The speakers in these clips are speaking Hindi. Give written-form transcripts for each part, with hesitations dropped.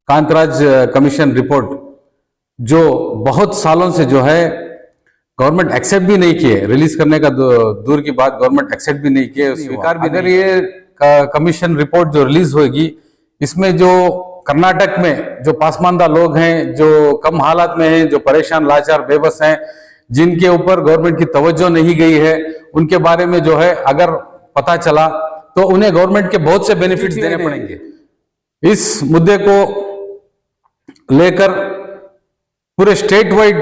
कांतराज कमीशन रिपोर्ट जो बहुत सालों से जो है गवर्नमेंट एक्सेप्ट भी नहीं किए, रिलीज करने का दूर की बात, गवर्नमेंट एक्सेप्ट भी नहीं किए, स्वीकार भी। अगर ये कमीशन रिपोर्ट जो रिलीज होगी, इसमें जो कर्नाटक में जो पासमानदा लोग हैं, जो कम हालात में हैं, जो परेशान लाचार बेबस हैं, जिनके ऊपर गवर्नमेंट की तवज्जो नहीं गई है, उनके बारे में जो है अगर पता चला तो उन्हें गवर्नमेंट के बहुत से बेनिफिट्स देने पड़ेंगे। इस मुद्दे को लेकर पूरे स्टेट वाइड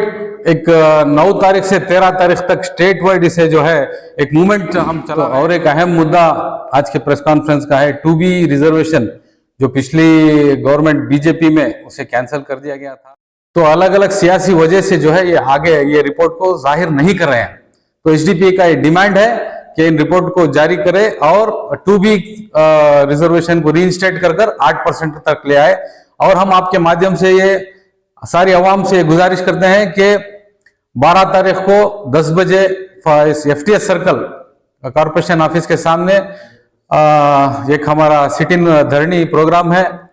एक 9 तारीख से 13 तारीख तक स्टेट वाइड इसे जो है एक मूवमेंट हम चला। और एक अहम मुद्दा आज के प्रेस कॉन्फ्रेंस का है 2B रिजर्वेशन, जो पिछली गवर्नमेंट बीजेपी में उसे कैंसिल कर दिया गया था। तो अलग अलग सियासी वजह से जो है ये आगे ये रिपोर्ट को जाहिर नहीं कर रहे हैं। तो एसडीपीआई का ये डिमांड है कि इन रिपोर्ट को जारी करे और 2B रिजर्वेशन को रीइंस्टेट कर 8% तक ले आए। और हम आपके माध्यम से ये सारी आवाम से गुजारिश करते हैं कि 12 तारीख को 10 बजे इस FTS सर्कल कॉर्पोरेशन ऑफिस के सामने एक हमारा सिट इन धरनी प्रोग्राम है,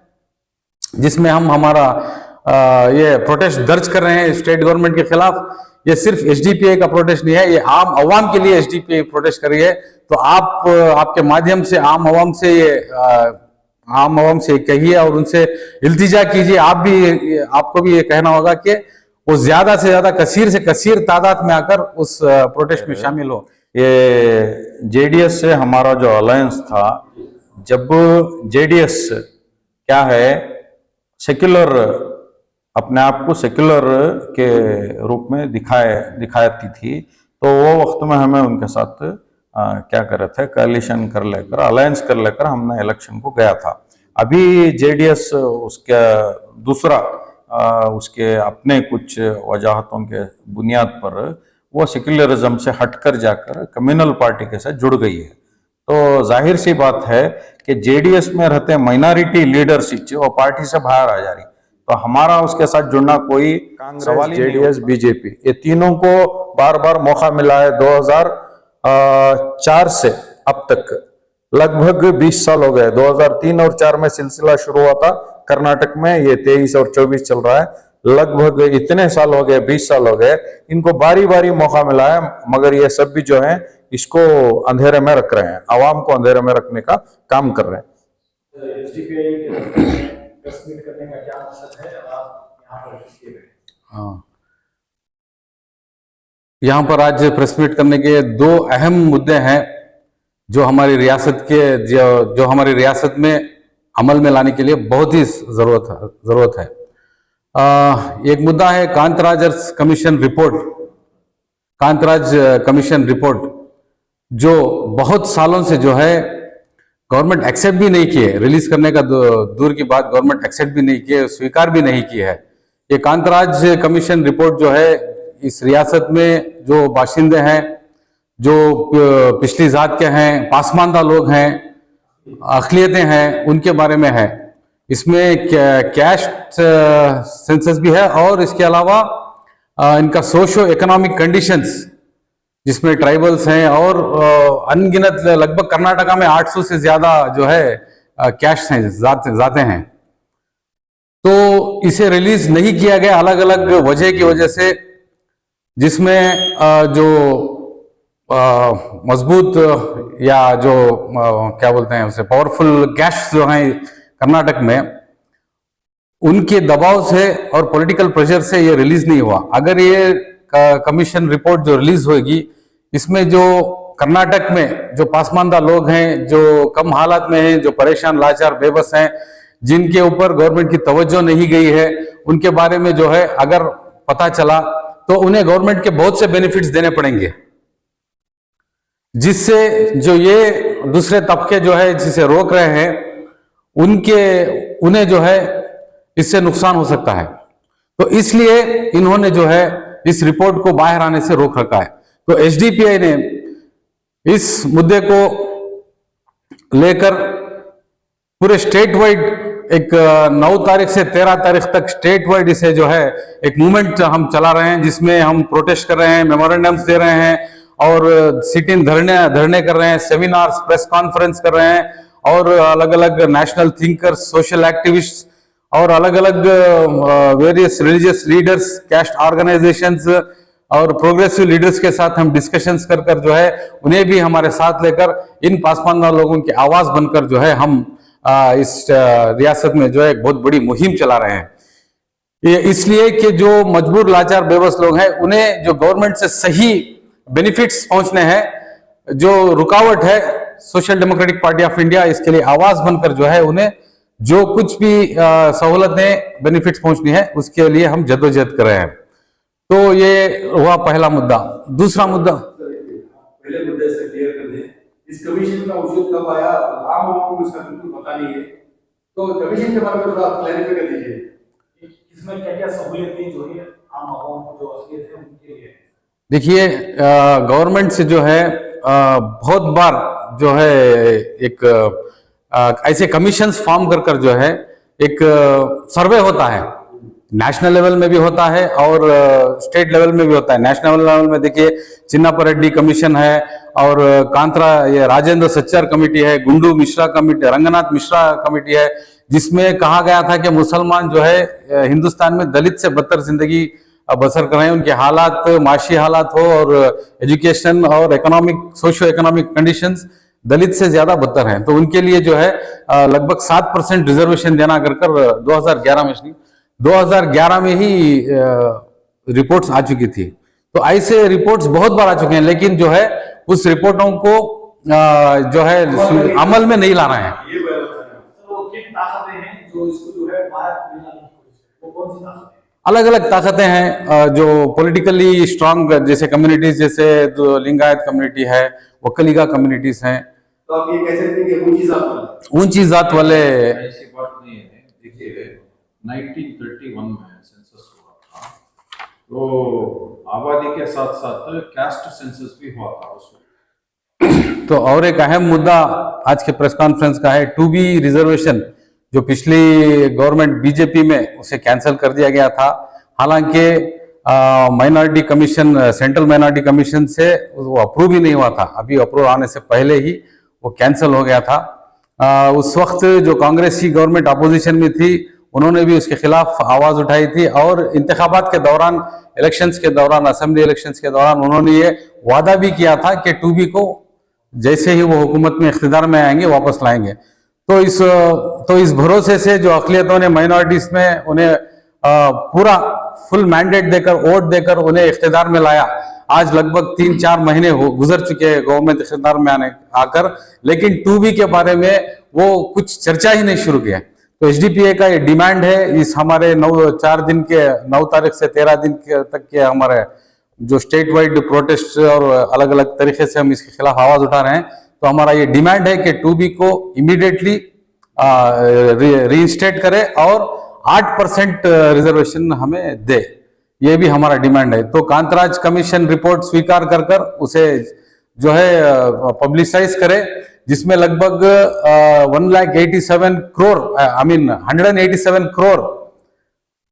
जिसमें हम हमारा ये प्रोटेस्ट दर्ज कर रहे हैं स्टेट गवर्नमेंट के खिलाफ। ये सिर्फ एसडीपीआई का प्रोटेस्ट नहीं है, ये आम आवाम के लिए एसडीपीआई प्रोटेस्ट कर रही है। तो आप आपके माध्यम से आम आवाम से कहिए और उनसे इल्तिजा कीजिए। आपको भी ये कहना होगा कि वो ज्यादा से ज्यादा कसीर से कसीर तादाद में आकर उस प्रोटेस्ट में शामिल हो। ये जेडीएस से हमारा जो अलायंस था, जब जेडीएस क्या है सेक्युलर, अपने आप को सेक्युलर के रूप में दिखाती थी, तो वो वक्त में हमें उनके साथ क्या कर रहे थे, कोalition कर लेकर, अलायंस कर लेकर हमने इलेक्शन को गया था। अभी जेडीएस उसका दूसरा उसके अपने कुछ वजाहतों के बुनियाद पर वो सेक्युलरिज्म से हटकर जाकर कम्युनल पार्टी के साथ जुड़ गई है। तो जाहिर सी बात है कि जेडीएस में रहते माइनॉरिटी लीडरशिप वो पार्टी से बाहर आ जा रही, तो हमारा उसके साथ जुड़ना कोई कांग्रेस, जेडीएस, बीजेपी, ये तीनों को बार बार मौका मिला है। 2004 से अब तक लगभग 20 साल हो गए। 2003 और 4 में सिलसिला शुरू हुआ था कर्नाटक में, ये 23 और 24 चल रहा है। लगभग इतने साल हो गए, 20 साल हो गए, इनको बारी बारी मौका मिला है, मगर ये सब भी जो है इसको अंधेरे में रख रहे हैं, आवाम को अंधेरे में रखने का काम कर रहे हैं। हाँ, यहाँ पर आज प्रेस मीट करने के 2 अहम मुद्दे हैं जो हमारी रियासत हमारी रियासत में अमल में लाने के लिए बहुत ही जरूरत है। एक मुद्दा है कांतराज कमीशन रिपोर्ट, जो बहुत सालों से जो है गवर्नमेंट एक्सेप्ट भी नहीं किए, रिलीज करने का दूर की बात, गवर्नमेंट एक्सेप्ट भी नहीं किए, स्वीकार भी नहीं की है। ये कांतराज कमीशन रिपोर्ट जो है इस रियासत में जो बाशिंदे हैं, जो पिछली जात के हैं, पासमानदा लोग हैं, अक़लियतें हैं, उनके बारे में है। इसमें कैस्ट सेंसस भी है और इसके अलावा इनका सोशो इकोनॉमिक कंडीशंस, जिसमें ट्राइबल्स हैं और अनगिनत लगभग कर्नाटका में 800 से ज्यादा जो है कैस्ट हैं, जाते हैं। तो इसे रिलीज नहीं किया गया अलग अलग वजह की वजह से, जिसमें जो मजबूत या जो क्या बोलते हैं उसे पावरफुल कैस्ट जो हैं कर्नाटक में, उनके दबाव से और पॉलिटिकल प्रेशर से ये रिलीज नहीं हुआ। अगर ये कमीशन रिपोर्ट जो रिलीज होगी, इसमें जो कर्नाटक में जो पासमानदा लोग हैं, जो कम हालात में हैं, जो परेशान लाचार बेबस हैं, जिनके ऊपर गवर्नमेंट की तवज्जो नहीं गई है, उनके बारे में जो है अगर पता चला तो उन्हें गवर्नमेंट के बहुत से बेनिफिट्स देने पड़ेंगे, जिससे जो ये दूसरे तबके जो है जिसे रोक रहे हैं उन्हें जो है इससे नुकसान हो सकता है। तो इसलिए इन्होंने जो है इस रिपोर्ट को बाहर आने से रोक रखा है। तो एसडीपीआई ने इस मुद्दे को लेकर पूरे स्टेट वाइड एक 9 तारीख से 13 तारीख तक स्टेट वाइड इसे जो है एक मूवमेंट हम चला रहे हैं, जिसमें हम प्रोटेस्ट कर रहे हैं, मेमोरेंडम्स दे रहे हैं और सिट इन धरने कर रहे हैं, सेमिनार्स, प्रेस कॉन्फ्रेंस कर रहे हैं और अलग अलग नेशनल थिंकर्स, सोशल एक्टिविस्ट और अलग अलग various religious leaders, caste organisations और प्रोग्रेसिव लीडर्स के साथ हम डिस्कशंस कर कर जो है उन्हें भी हमारे साथ लेकर इन पासमानदा लोगों की आवाज बनकर जो है हम इस रियासत में जो है एक बहुत बड़ी मुहिम चला रहे हैं। ये इसलिए कि जो मजबूर लाचार बेबस लोग हैं उन्हें जो गवर्नमेंट से सही बेनिफिट्स पहुंचने हैं, जो रुकावट है social democratic party of India इसके लिए आवाज बनकर जो है उन्हें जो कुछ भी सहूलतें बेनिफिट्स पहुंचनी है उसके लिए हम जद्दोजहद कर रहे हैं। तो ये हुआ पहला मुद्दा। दूसरा मुद्दा, पहले मुद्दे से क्लियर कर दें, इस कमीशन का वजूद कब आया, आम लोगों को इसका बिल्कुल पता नहीं है, तो कमीशन के बारे में थोड़ा क्लैरिफाई कर दीजिए, इसमें क्या क्या सहूलियतें जो है आम आवाम को जो असलियत है उनके लिए। देखिए गवर्नमेंट से जो है बहुत बार जो है एक ऐसे कमीशंस फॉर्म कर कर जो है एक सर्वे होता है, नेशनल लेवल में भी होता है और स्टेट लेवल में भी होता है। नेशनल लेवल में देखिए चिन्नापर रेड्डी कमीशन है और कांतरा ये राजेंद्र सच्चर कमेटी है, गुंडू मिश्रा कमेटी, रंगनाथ मिश्रा कमेटी है, जिसमें कहा गया था कि मुसलमान जो है हिंदुस्तान में दलित से बदतर जिंदगी बसर कर रहे हैं, उनके हालात माशी हालात हो और एजुकेशन और इकोनॉमिक सोशियो इकोनॉमिक कंडीशंस दलित से ज्यादा बदतर हैं, तो उनके लिए जो है लगभग 7% रिजर्वेशन देना कर 2011 में ही रिपोर्ट्स आ चुकी थी। तो ऐसे रिपोर्ट्स बहुत बार आ चुके हैं, लेकिन जो है उस रिपोर्टों को जो है अमल में नहीं ला रहे हैं। ये वो किन ताकतें हैं जो इसको जो है बाहर मिलाने की कोशिश है, वो कौन सी ताकतें हैं? अलग अलग ताकतें हैं जो पॉलिटिकली स्ट्रांग जैसे कम्युनिटीज, जैसे जो लिंगायत कम्युनिटी है, वकलीगा कम्युनिटीज हैं। तो आप ये कह सकते हैं कि ऊंची जात वाले ऐसी बात नहीं है। देखिए 1931 में सेंसस हुआ था, तो आबादी के साथ साथ कास्ट सेंसस भी हुआ था उस वक्त। तो और एक अहम मुद्दा आज के प्रेस कॉन्फ्रेंस का है 2B रिजर्वेशन, जो पिछली गवर्नमेंट बीजेपी में उसे कैंसिल कर दिया गया था। हालांकि minority commission, central minority commission से वो अप्रूव ही नहीं हुआ था, अभी अप्रूव आने से पहले ही वो कैंसिल हो गया था। उस वक्त जो कांग्रेस की गवर्नमेंट अपोजिशन में थी उन्होंने भी उसके खिलाफ आवाज उठाई थी और इंतखाबात के दौरान, इलेक्शंस के दौरान, असेंबली इलेक्शंस के दौरान उन्होंने ये वादा भी किया था कि 2B को जैसे ही वो हुकूमत में इख्तिदार में आएंगे वापस लाएंगे। तो इस भरोसे से जो अक़लियतों ने माइनॉरिटीज में उन्हें पूरा फुल मैंडेट देकर, वोट देकर उन्हें इख्तिदार में लाया। आज लगभग 3-4 महीने गुजर चुके हैं गवर्नमेंट इख्तिदार में आकर, लेकिन 2B के बारे में वो कुछ चर्चा ही नहीं शुरू किया। तो HDPA का ये डिमांड है, इस हमारे 9 तारीख से 13 दिन तक के हमारे जो स्टेट वाइड प्रोटेस्ट और अलग अलग तरीके से हम इसके खिलाफ आवाज उठा रहे हैं। तो हमारा ये डिमांड है कि 2B को इमीडिएटली रीइंस्टेट करे और 8% रिजर्वेशन हमें दे, ये भी हमारा डिमांड है। तो कांतराज कमीशन रिपोर्ट स्वीकार कर कर उसे जो है पब्लिसाइज करे, जिसमें लगभग 187 करोड़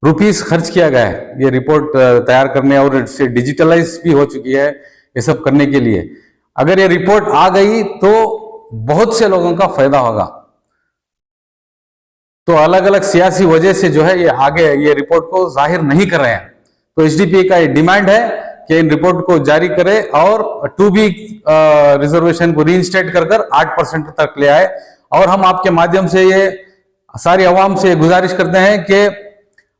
रुपीस खर्च किया गया है ये रिपोर्ट तैयार करने, और इससे डिजिटलाइज भी हो चुकी है ये सब करने के लिए। अगर ये रिपोर्ट आ गई तो बहुत से लोगों का फायदा होगा। तो अलग अलग सियासी वजह से जो है ये आगे ये रिपोर्ट को जाहिर नहीं कर रहे हैं। तो HDPA का ये डिमांड है कि इन रिपोर्ट को जारी करे और 2B रिजर्वेशन को रीइंस्टेट कर 8% तक ले आए। और हम आपके माध्यम से ये सारी आवाम से गुजारिश करते हैं कि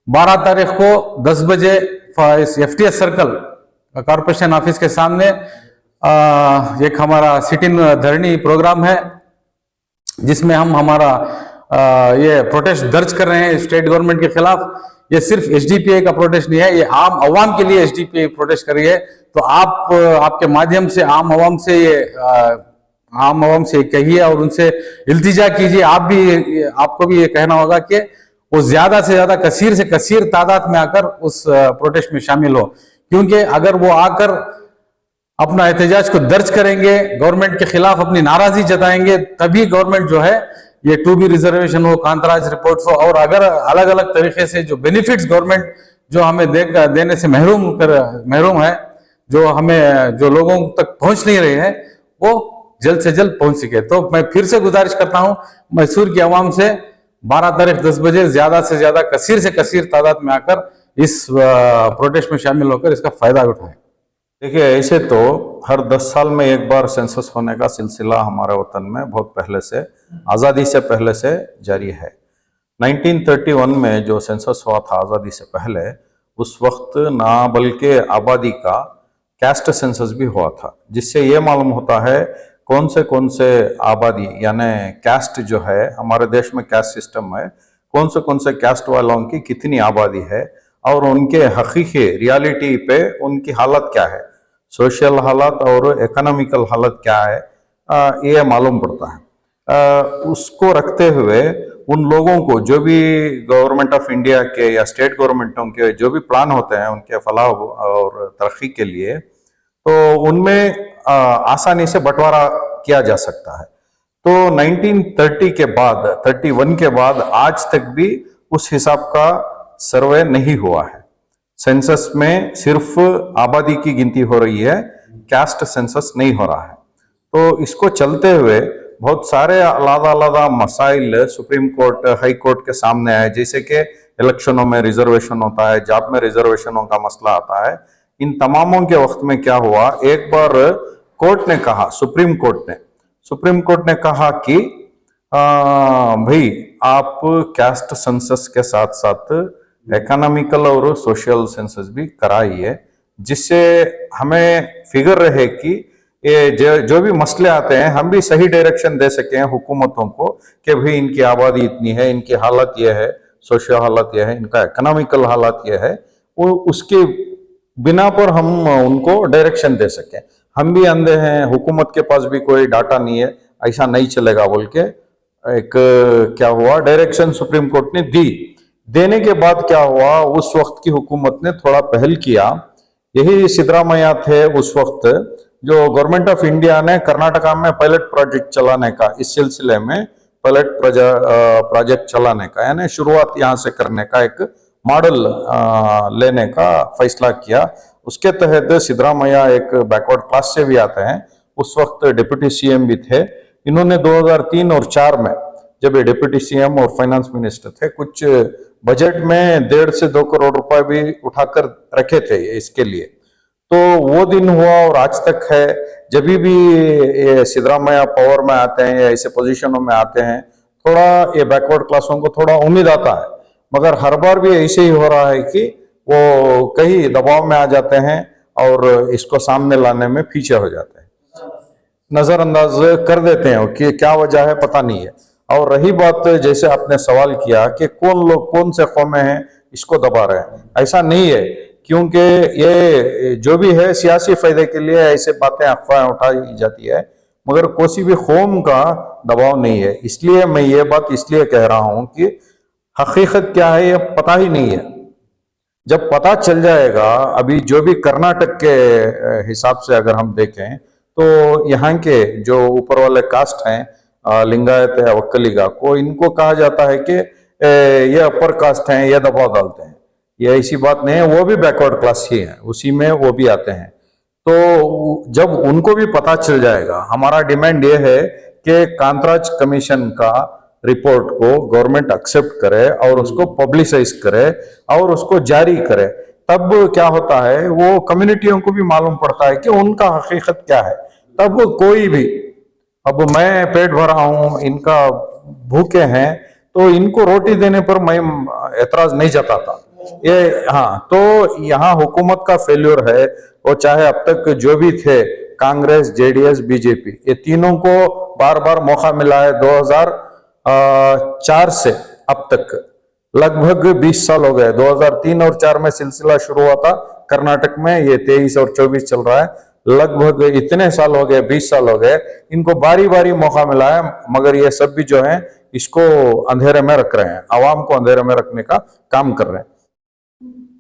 12 तारीख को 10 बजे FTS सर्कल कॉर्पोरेशन ऑफिस के सामने एक हमारा सिट इन धरनी प्रोग्राम है, जिसमें हम हमारा ये प्रोटेस्ट दर्ज कर रहे हैं स्टेट गवर्नमेंट के खिलाफ। ये सिर्फ HDPA का प्रोटेस्ट नहीं है, ये आम आवाम के लिए HDPA प्रोटेस्ट कर रही है। तो आप आपके माध्यम से आम आवाम से कहिए और उनसे इल्तिजा कीजिए। आपको भी ये कहना होगा कि वो ज्यादा से ज्यादा कसीर से कसीर तादाद में आकर उस प्रोटेस्ट में शामिल हो, क्योंकि अगर वो आकर अपना एहतजाज को दर्ज करेंगे, गवर्नमेंट के खिलाफ अपनी नाराजगी जताएंगे, तभी गवर्नमेंट जो है ये 2B रिजर्वेशन हो, कांतराज रिपोर्ट्स हो, और अगर अलग अलग तरीके से जो बेनिफिट्स गवर्नमेंट जो हमें देने से महरूम है, जो लोगों तक पहुंच नहीं रहे हैं, वो जल्द से जल्द पहुंच सके। तो मैं फिर से गुजारिश करता हूं मैसूर की आवाम से, 12 तारीख 10 बजे ज्यादा से ज्यादा कसीर से कसीर तादाद में आकर इस प्रोटेस्ट में शामिल होकर इसका फायदा उठाएं। देखिए, ऐसे तो हर 10 साल में एक बार सेंसस होने का सिलसिला हमारे वतन में बहुत पहले से, आज़ादी से पहले से जारी है। 1931 में जो सेंसस हुआ था आज़ादी से पहले, उस वक्त ना बल्कि आबादी का कैस्ट सेंसस भी हुआ था, जिससे ये मालूम होता है कौन से आबादी यानी कैस्ट जो है, हमारे देश में कैस्ट सिस्टम है, कौन से कैस्ट वालों की कितनी आबादी है और उनके हकीकी रियलिटी पे उनकी हालत क्या है, सोशल हालत और इकोनॉमिकल हालत क्या है, ये मालूम पड़ता है। उसको रखते हुए उन लोगों को जो भी गवर्नमेंट ऑफ इंडिया के या स्टेट गवर्नमेंटों के जो भी प्लान होते हैं उनके फलाह और तरक्की के लिए, तो उनमें आसानी से बंटवारा किया जा सकता है। तो 1930 के बाद, 31 के बाद आज तक भी उस हिसाब का सर्वे नहीं हुआ है। सेंसस में सिर्फ आबादी की गिनती हो रही है, कास्ट सेंसस नहीं हो रहा है। तो इसको चलते हुए बहुत सारे अलग-अलग मसाइल सुप्रीम कोर्ट, हाई कोर्ट के सामने आए, जैसे कि इलेक्शनों में रिजर्वेशन होता है, जॉब में रिजर्वेशनों का मसला आता है। इन तमामों के वक्त में क्या हुआ, एक बार कोर्ट ने कहा, सुप्रीम कोर्ट ने कहा कि भाई आप कैस्ट सेंसस के साथ साथ इकोनॉमिकल और सोशल सेंसस भी कराइए, जिससे हमें फिगर रहे कि ये जो भी मसले आते हैं हम भी सही डायरेक्शन दे सकें हुकूमतों को कि भाई इनकी आबादी इतनी है, इनकी हालत यह है, सोशल हालत यह है, इनका इकोनॉमिकल हालत यह है, वो उसके बिना पर हम उनको डायरेक्शन दे सकें। हम भी अंधे हैं, हुकूमत के पास भी कोई डाटा नहीं है, ऐसा नहीं चलेगा बोल के एक क्या हुआ, डायरेक्शन सुप्रीम कोर्ट ने दी। देने के बाद क्या हुआ, उस वक्त की हुकूमत ने थोड़ा पहल किया। यही सिद्धरामैया थे उस वक्त, जो गवर्नमेंट ऑफ इंडिया ने कर्नाटका में पायलट प्रोजेक्ट चलाने का, इस सिलसिले में पायलट प्रोजेक्ट चलाने का, यानी शुरुआत यहाँ से करने का एक मॉडल लेने का फैसला किया। उसके तहत सिद्धरामैया एक बैकवर्ड क्लास से भी आते हैं, उस वक्त डिप्टी सीएम भी थे। इन्होंने 2003 और 4 में जब ये डिप्टी सीएम और फाइनेंस मिनिस्टर थे, कुछ बजट में 1.5 से 2 करोड़ रुपए भी उठाकर रखे थे इसके लिए। तो वो दिन हुआ और आज तक है। जब भी ये सिद्धरामैया पावर में आते हैं या ऐसे पोजीशनों में आते हैं, थोड़ा ये बैकवर्ड क्लासों को थोड़ा उम्मीद आता है, मगर हर बार भी ऐसे ही हो रहा है कि वो कहीं दबाव में आ जाते हैं और इसको सामने लाने में पीछे हो जाते हैं, नजरअंदाज कर देते हैं कि क्या वजह है पता नहीं है। और रही बात, जैसे आपने सवाल किया कि कौन लोग कौन से कौमें हैं इसको दबा रहे हैं, ऐसा नहीं है, क्योंकि ये जो भी है सियासी फायदे के लिए ऐसे बातें, अफवाहें उठाई जाती है, मगर कोई भी कौम का दबाव नहीं है। इसलिए मैं ये बात इसलिए कह रहा हूं कि हकीकत क्या है ये पता ही नहीं है। जब पता चल जाएगा, अभी जो भी कर्नाटक के हिसाब से अगर हम देखें तो यहाँ के जो ऊपर वाले कास्ट हैं, लिंगायत है, वक्कलिगा को, इनको कहा जाता है कि ये अपर कास्ट हैं, ये दबाव डालते हैं। ये ऐसी बात नहीं है, वो भी बैकवर्ड क्लास ही है, उसी में वो भी आते हैं। तो जब उनको भी पता चल जाएगा, हमारा डिमांड ये है कि कांतराज कमीशन का रिपोर्ट को गवर्नमेंट एक्सेप्ट करे और उसको पब्लिसाइज करे और उसको जारी करे। तब क्या होता है, वो कम्युनिटियों को भी मालूम पड़ता है कि उनका हकीकत क्या है। तब कोई भी, अब मैं पेट भरा हूं, इनका भूखे हैं, तो इनको रोटी देने पर मैं एतराज नहीं जताता। ये हाँ, तो यहाँ हुकूमत का फेल्योर है। वो चाहे अब तक जो भी थे, कांग्रेस, जेडीएस, बीजेपी, ये तीनों को बार बार मौका मिला है। 2004 से अब तक लगभग 20 साल हो गए। 2003 और 4 में सिलसिला शुरू हुआ था कर्नाटक में, ये 23 और 24 चल रहा है। लगभग इतने साल हो गए, 20 साल हो गए, इनको बारी बारी मौका मिला है, मगर ये सब भी जो है इसको अंधेरे में रख रहे हैं, आवाम को अंधेरे में रखने का काम कर रहे हैं।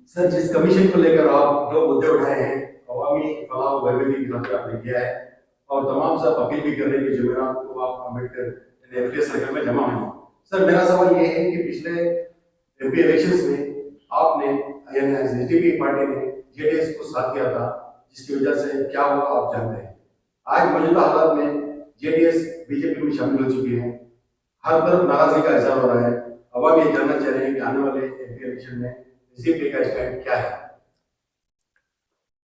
सर, जिस कमीशन को लेकर आप जो मुद्दे उठाए हैं, अवामी फलाह व बहबूदी की खातिर आपने किया है और तमाम सब अपील भी कर रहे हैं कि जुमेरात को आप अम्बेडकर सर्कल में जमा हों। सर, मेरा सवाल ये है कि पिछले एमपी इलेक्शंस में आपने यानी जेडीपी पार्टी ने जेडीएस को साथ किया था, जिसकी वजह से क्या हुआ आप जानते हैं। आज मौजूदा हालात में जेडीएस बीजेपी में शामिल हो चुकी है, हर तरफ नाराजगी का इजहार हो रहा है। इलेक्शन में बीजेपी का स्टैंड क्या है?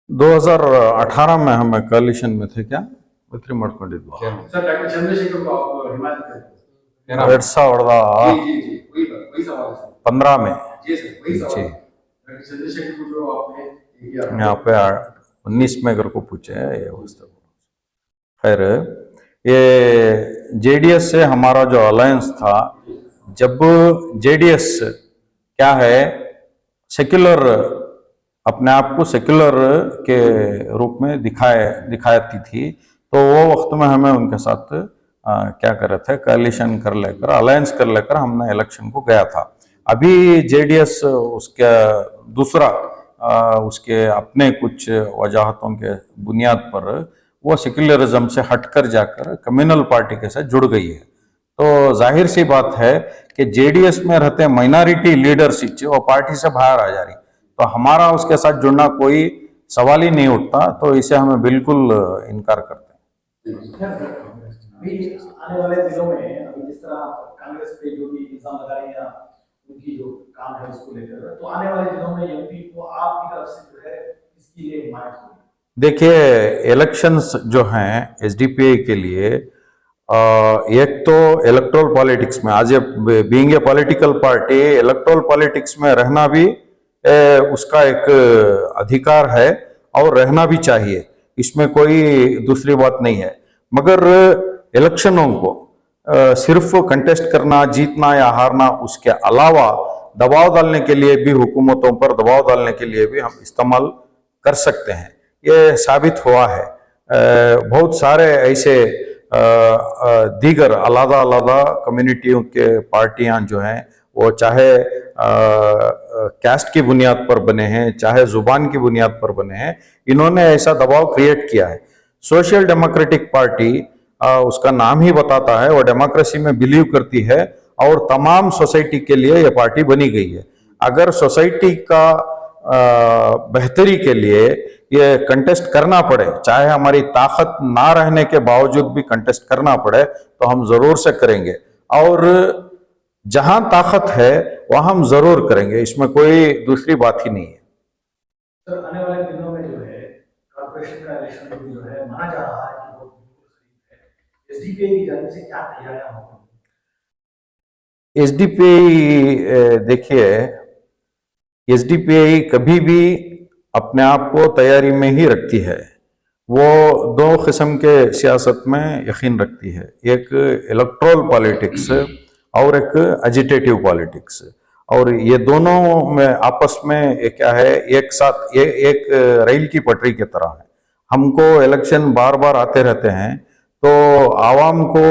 2018 में हम कोalition में थे क्या ಉತ್ರಿ ಮಾಡ್ಕೊಂಡಿದ್ವಿ सर डॉक्टर चंद्रशेखर को आप हिमायत करते हैं? 2015 जी जी वही सवाल है सर। में जी सर वही सवाल जी। है। डॉक्टर चंद्रशेखर को जो आपने किया यहाँ पे 19 में अगर को पूछे ये अवस्था। खैर ये जेडीएस से हमारा जो अलायंस था, जब जेडीएस क्या है सेक्युलर अपने आप को सेक्युलर के रूप में दिखाती थी, तो वो वक्त में हमें उनके साथ क्या कर रहे थे, कोalition कर लेकर अलायंस कर लेकर हमने इलेक्शन को गया था। अभी जेडीएस उसका दूसरा उसके अपने कुछ वजाहतों के बुनियाद पर वो सेक्युलरिज्म से हटकर जाकर कम्युनल पार्टी के साथ जुड़ गई है। तो जाहिर सी बात है कि जेडीएस में रहते माइनॉरिटी लीडरशिप वो पार्टी से बाहर आ जा रही, तो हमारा उसके साथ जुड़ना कोई सवाल ही नहीं उठता, तो इसे हमें बिल्कुल इनकार करते हैं। अभी आने वाले दिनों में अभी जिस तरह कांग्रेस पे जो भी इल्जाम लगा रही है उनकी जो काम है उसको लेकर, तो आने वाले दिनों में एमपी को आपकी तरफ से जो है इसकी लिए हिमायत होगी? देखिए इलेक्शंस जो हैं एसडीपीआई के लिए एक तो इलेक्टोरल पॉलिटिक्स में आज being a political party electoral politics में रहना भी उसका एक अधिकार है और रहना भी चाहिए, इसमें कोई दूसरी बात नहीं है। मगर इलेक्शनों को सिर्फ कंटेस्ट करना, जीतना या हारना, उसके अलावा दबाव डालने के लिए भी, हुकूमतों पर दबाव डालने के लिए भी हम इस्तेमाल कर सकते हैं। ये साबित हुआ है। बहुत सारे ऐसे दीगर अलग अलग कम्युनिटियों के पार्टियां जो हैं वो चाहे कैस्ट की बुनियाद पर बने हैं, चाहे जुबान की बुनियाद पर बने हैं, इन्होंने ऐसा दबाव क्रिएट किया है। सोशल डेमोक्रेटिक पार्टी उसका नाम ही बताता है, वो डेमोक्रेसी में बिलीव करती है और तमाम सोसाइटी के लिए ये पार्टी बनी गई है। अगर सोसाइटी का बेहतरी के लिए ये कंटेस्ट करना पड़े, चाहे हमारी ताकत ना रहने के बावजूद भी कंटेस्ट करना पड़े, तो हम जरूर से करेंगे और जहां ताकत है वहां हम जरूर करेंगे, इसमें कोई दूसरी बात ही नहीं है। सर आने वाले दिनों में जो है कॉर्पोरेशन का इलेक्शन भी जो है माना जा रहा है कि वो एसडीपीआई की जानिब से क्या तैयारियां होंगी? एसडीपीआई देखिए, एसडीपीआई कभी भी अपने आप को तैयारी में ही रखती है। वो दो किस्म के सियासत में यकीन रखती है, एक इलेक्टोरल पॉलिटिक्स और एक एजिटेटिव पॉलिटिक्स, और ये दोनों में आपस में क्या है, एक साथ एक रेल की पटरी की तरह है। हमको इलेक्शन बार बार आते रहते हैं, तो आवाम को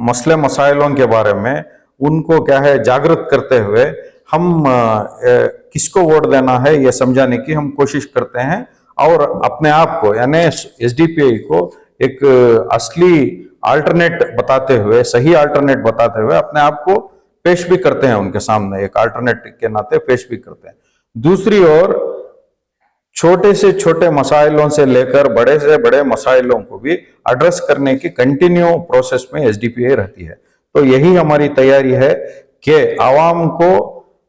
मसले मसाइलों के बारे में उनको क्या है जागृत करते हुए हम किसको वोट देना है ये समझाने की हम कोशिश करते हैं, और अपने आप को यानी एसडीपीआई को एक असली अल्टरनेट बताते हुए, सही अल्टरनेट बताते हुए अपने आप को पेश भी करते हैं, उनके सामने एक अल्टरनेट के नाते पेश भी करते हैं। दूसरी ओर छोटे से छोटे मसाइलों से लेकर बड़े से बड़े मसाइलों को भी एड्रेस करने की कंटिन्यू प्रोसेस में एसडीपीआई रहती है। तो यही हमारी तैयारी है कि आवाम को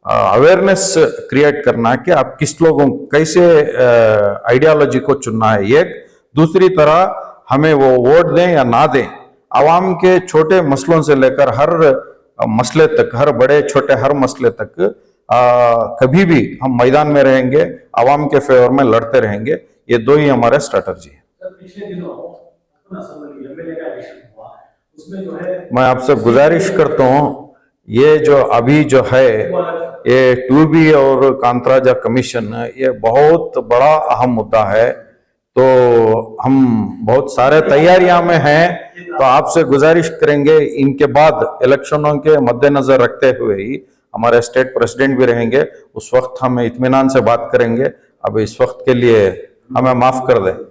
अवेयरनेस क्रिएट करना कि आप किस लोगों कैसे आइडियोलॉजी को चुनना है। एक दूसरी तरह हमें वो वोट दें या ना दें, आवाम के छोटे मसलों से लेकर हर मसले तक, हर बड़े छोटे हर मसले तक कभी भी हम मैदान में रहेंगे, आवाम के फेवर में लड़ते रहेंगे। ये दो ही हमारे स्ट्रैटेजी है। पिछले दिनों एमएलए का इलेक्शन हुआ, उसमें जो है मैं आपसे गुजारिश करता हूँ, ये जो अभी जो है ये 2B और कांतराजा कमीशन, ये बहुत बड़ा अहम मुद्दा है। तो हम बहुत सारे तैयारियां में हैं, तो आपसे गुजारिश करेंगे इनके बाद इलेक्शनों के मद्देनजर रखते हुए ही हमारे स्टेट प्रेसिडेंट भी रहेंगे, उस वक्त हम इत्मीनान से बात करेंगे। अब इस वक्त के लिए हमें माफ कर दें।